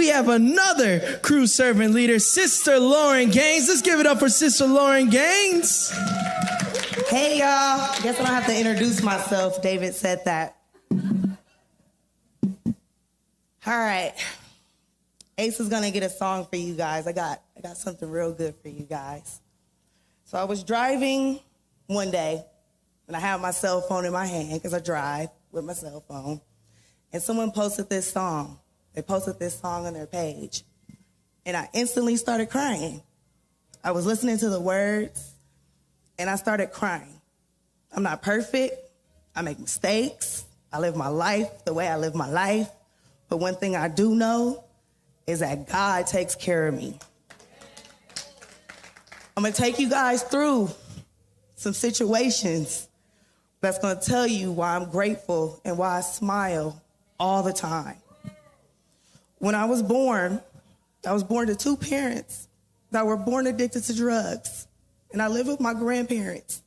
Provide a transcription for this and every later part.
we have another crew servant leader, Sister Lauren Gaines. Let's give it up for Sister Lauren Gaines. Hey, y'all. Guess I don't have to introduce myself. David said that. All right. Ace is going to get a song for you guys. I got something real good for you guys. So I was driving one day, and I had my cell phone in my hand because I drive with my cell phone. And someone posted this song. They posted this song on their page. And I instantly started crying. I was listening to the words, and I started crying. I'm not perfect. I make mistakes. I live my life the way I live my life. But one thing I do know is that God takes care of me. I'm going to take you guys through some situations that's going to tell you why I'm grateful and why I smile all the time. When I was born to two parents that were born addicted to drugs. And I lived with my grandparents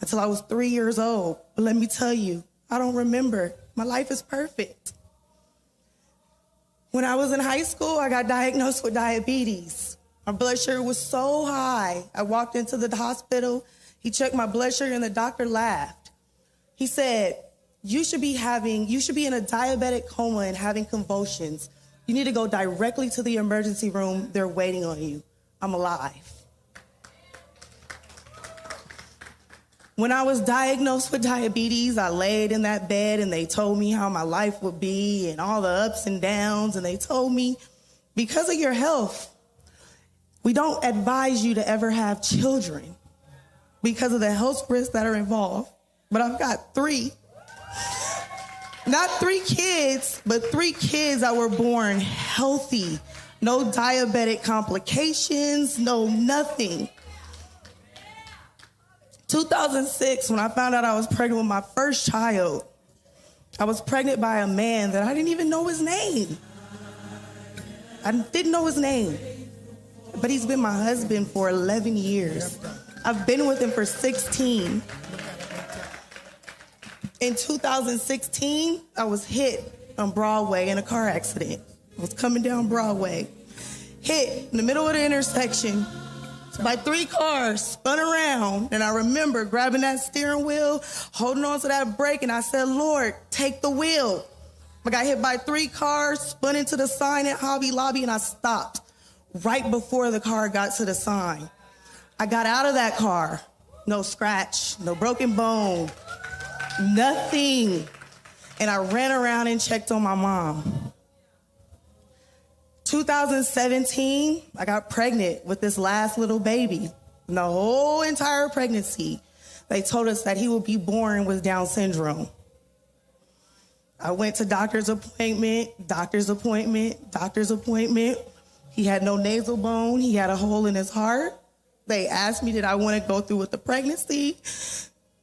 until I was 3 years old. But let me tell you, I don't remember. My life is perfect. When I was in high school, I got diagnosed with diabetes. My blood sugar was so high. I walked into the hospital. He checked my blood sugar and the doctor laughed. He said, you should be in a diabetic coma and having convulsions. You need to go directly to the emergency room. They're waiting on you. I'm alive. When I was diagnosed with diabetes, I laid in that bed and they told me how my life would be and all the ups and downs. And they told me, because of your health, we don't advise you to ever have children because of the health risks that are involved. But I've got three. Not 3 kids, but 3 kids that were born healthy. No diabetic complications, no nothing. 2006, when I found out I was pregnant with my first child, I was pregnant by a man that I didn't even know his name. I didn't know his name, but he's been my husband for 11 years. I've been with him for 16. In 2016, I was hit on Broadway in a car accident. I was coming down Broadway, hit in the middle of the intersection by 3 cars, spun around, and I remember grabbing that steering wheel, holding on to that brake, and I said, Lord, take the wheel. I got hit by 3 cars, spun into the sign at Hobby Lobby, and I stopped right before the car got to the sign. I got out of that car, no scratch, no broken bone, nothing. And I ran around and checked on my mom. 2017, I got pregnant with this last little baby. And the whole entire pregnancy, they told us that he would be born with Down syndrome. I went to doctor's appointment. He had no nasal bone. He had a hole in his heart. They asked me, did I want to go through with the pregnancy?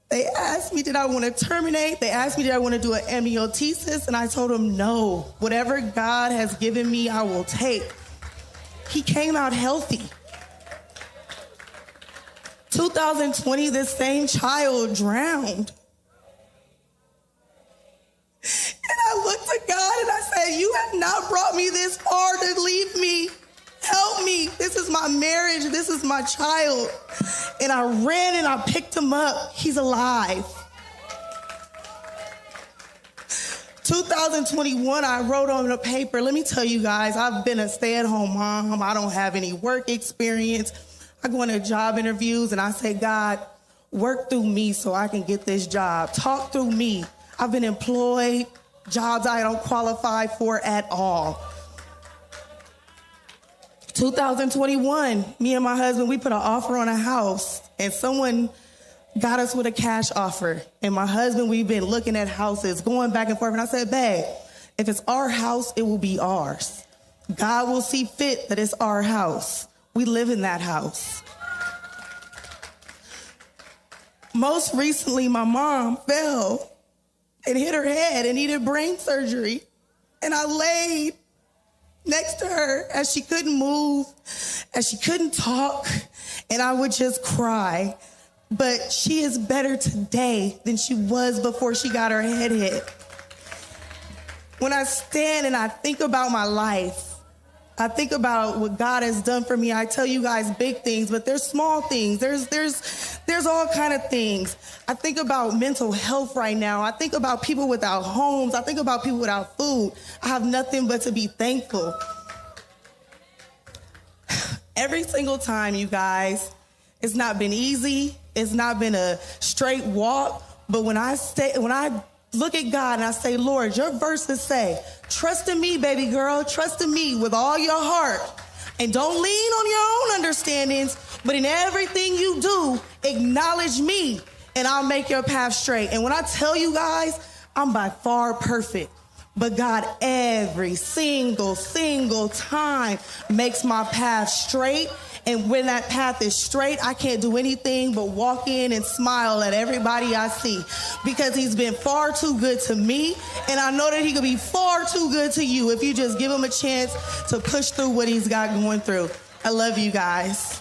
They asked me, did I want to terminate? They asked me, did I want to do an amniocentesis? And I told them, no. Whatever God has given me, I will take. He came out healthy. 2020, this same child drowned. And I looked to God and I said, you have not brought me this far to leave me. Help me. This is my marriage. This is my child. And I ran and I picked him up. He's alive. 2021, I wrote on the paper, let me tell you guys, I've been a stay-at-home mom. I don't have any work experience. I go into job interviews and I say, God, work through me so I can get this job. Talk through me. I've been employed, jobs I don't qualify for at all. 2021, me and my husband, we put an offer on a house and someone got us with a cash offer. And my husband, we've been looking at houses, going back and forth. And I said, babe, if it's our house, it will be ours. God will see fit that it's our house. We live in that house. Most recently, my mom fell and hit her head and needed brain surgery. And I laid next to her as she couldn't move, as she couldn't talk, and I would just cry. But she is better today than she was before she got her head hit. When I stand and I think about my life, I think about what God has done for me. I tell you guys big things, but there's small things. There's all kind of things. I think about mental health right now. I think about people without homes. I think about people without food. I have nothing but to be thankful. Every single time, you guys, it's not been easy. It's not been a straight walk. But when I look at God and I say, Lord, your verses say, trust in me, baby girl. Trust in me with all your heart. And don't lean on your own understandings, but in everything you do, acknowledge me and I'll make your path straight. And when I tell you guys, I'm by far perfect. But God, every single time makes my path straight. And when that path is straight, I can't do anything but walk in and smile at everybody I see, because he's been far too good to me. And I know that he could be far too good to you if you just give him a chance to push through what he's got going through. I love you guys.